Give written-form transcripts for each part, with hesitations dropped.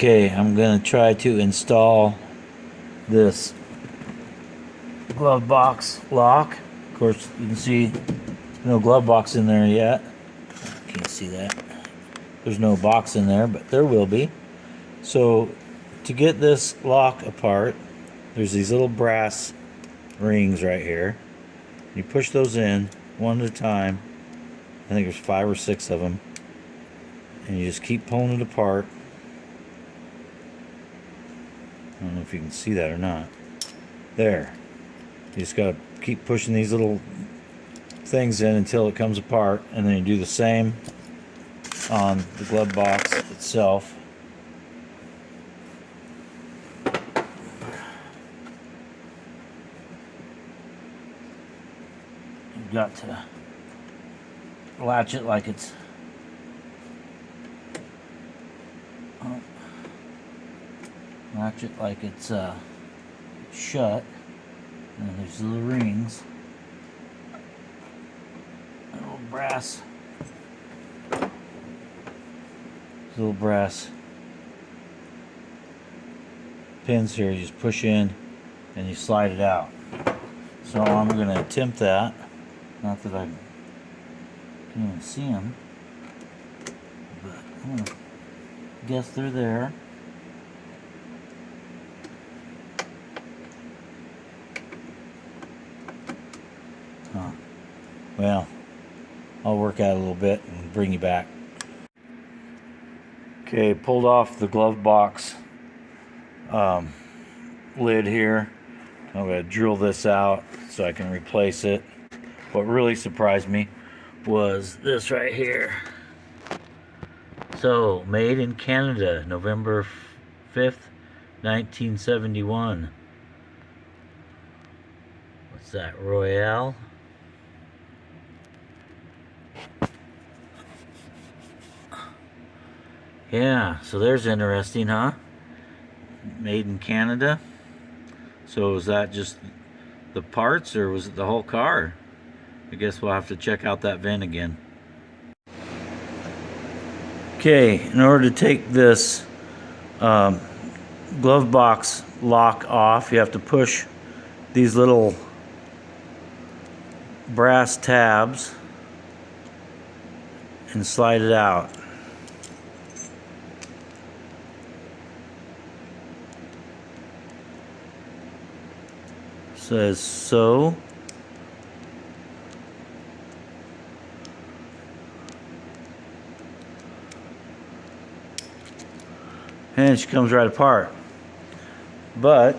Okay, I'm gonna try to install this glove box lock. Of course, you can see no glove box in there yet. Can't see that. There's no box in there, but there will be. So to get this lock apart, there's these little brass rings right here. You push those in one at a time. I think there's 5 or 6 of them. And you just keep pulling it apart. I don't know if you can see that or not. There. You just gotta keep pushing these little things in until it comes apart, and then you do the same on the glove box itself. You've got to latch it like it's shut. And there's little rings, little brass pins here. You just push in and you slide it out. So I'm going to attempt that. Not that I can even see them, but I'm going to guess they're there. Well, I'll work out a little bit and bring you back. Okay, pulled off the glove box lid here. I'm going to drill this out so I can replace it. What really surprised me was this right here. So, made in Canada, November 5th, 1971. What's that, Royale? Yeah, so there's interesting, huh? Made in Canada. So was that just the parts, or was it the whole car? I guess we'll have to check out that VIN again. Okay, in order to take this glove box lock off, you have to push these little brass tabs and slide it out. Says so. And she comes right apart. But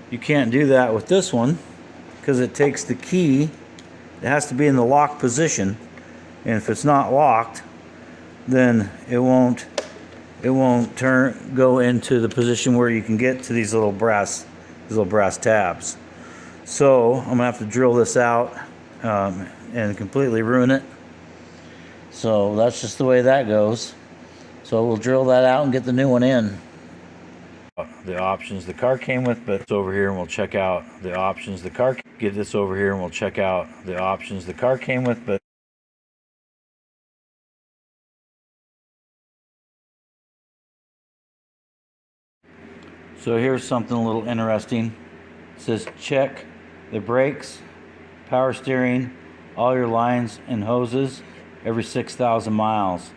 you can't do that with this one because it takes the key. It has to be in the lock position, and if it's not locked, then it won't go into the position where you can get to these little brass tabs. So I'm gonna have to drill this out and completely ruin it. So that's just the way that goes. So we'll drill that out and get the new one in. The options the car came with, but it's over here, and we'll check out the options the car. Get this over here, and we'll check out the options the car came with, but. So here's something a little interesting. It says check the brakes, power steering, all your lines and hoses every 6,000 miles.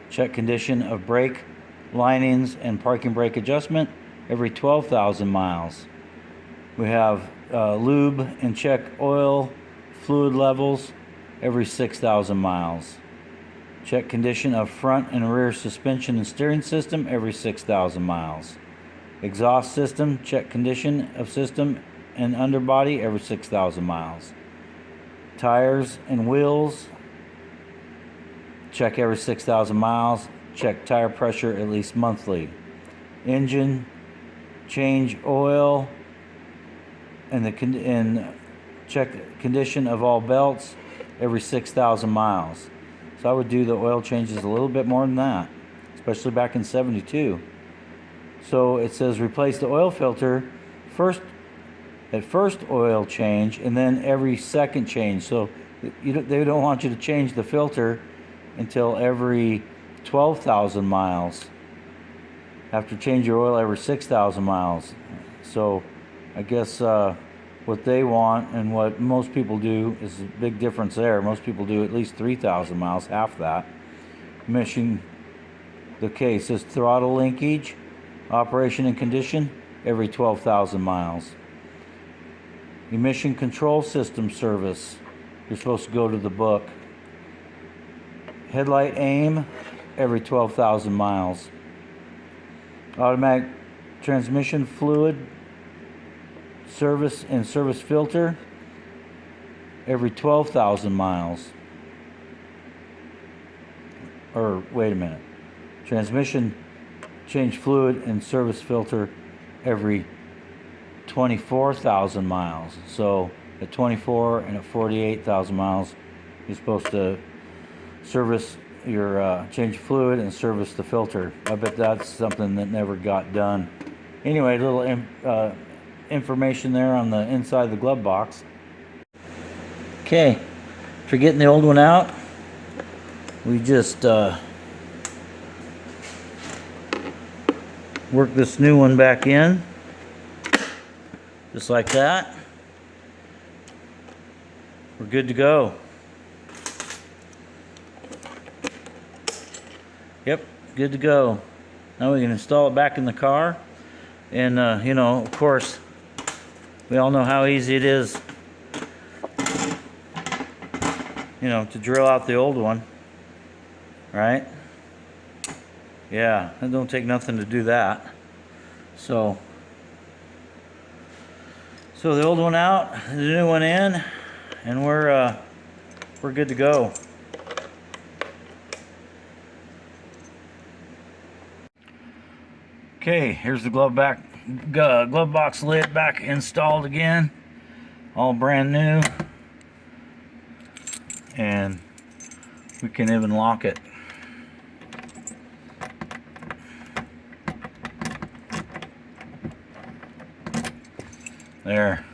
Check condition of brake linings and parking brake adjustment every 12,000 miles. We have lube and check oil fluid levels every 6,000 miles. Check condition of front and rear suspension and steering system every 6,000 miles. Exhaust system, check condition of system and underbody every 6,000 miles. Tires and wheels, check every 6,000 miles. Check tire pressure at least monthly. Engine, change oil, and check condition of all belts every 6,000 miles. So I would do the oil changes a little bit more than that, especially back in 72. So it says replace the oil filter at first oil change, and then every second change. So they don't want you to change the filter until every 12,000 miles. Have to change your oil every 6,000 miles. So I guess what they want and what most people do is a big difference there. Most people do at least 3,000 miles, half that. Emission, the case says throttle linkage, operation and condition, every 12,000 miles. Emission control system service, you're supposed to go to the book. Headlight aim, every 12,000 miles. Automatic transmission fluid service and service filter, every 12,000 miles. Or wait a minute. Transmission change fluid and service filter every 24,000 miles. So at 24 and at 48,000 miles, you're supposed to service your change fluid and service the filter. I bet that's something that never got done. Anyway, a little information there on the inside of the glove box. Okay, for getting the old one out, we just work this new one back in, just like that. We're good to go. Yep, good to go. Now we can install it back in the car. And, you know, of course, we all know how easy it is, you know, to drill out the old one, right? Yeah, it don't take nothing to do that. So the old one out, the new one in, and we're good to go. Okay, here's the glove box lid back installed again, all brand new, and we can even lock it. There.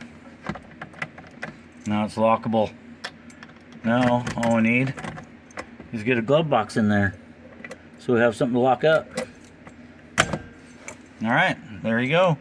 Now it's lockable. Now all we need is get a glove box in there, so we have something to lock up. All right, there you go.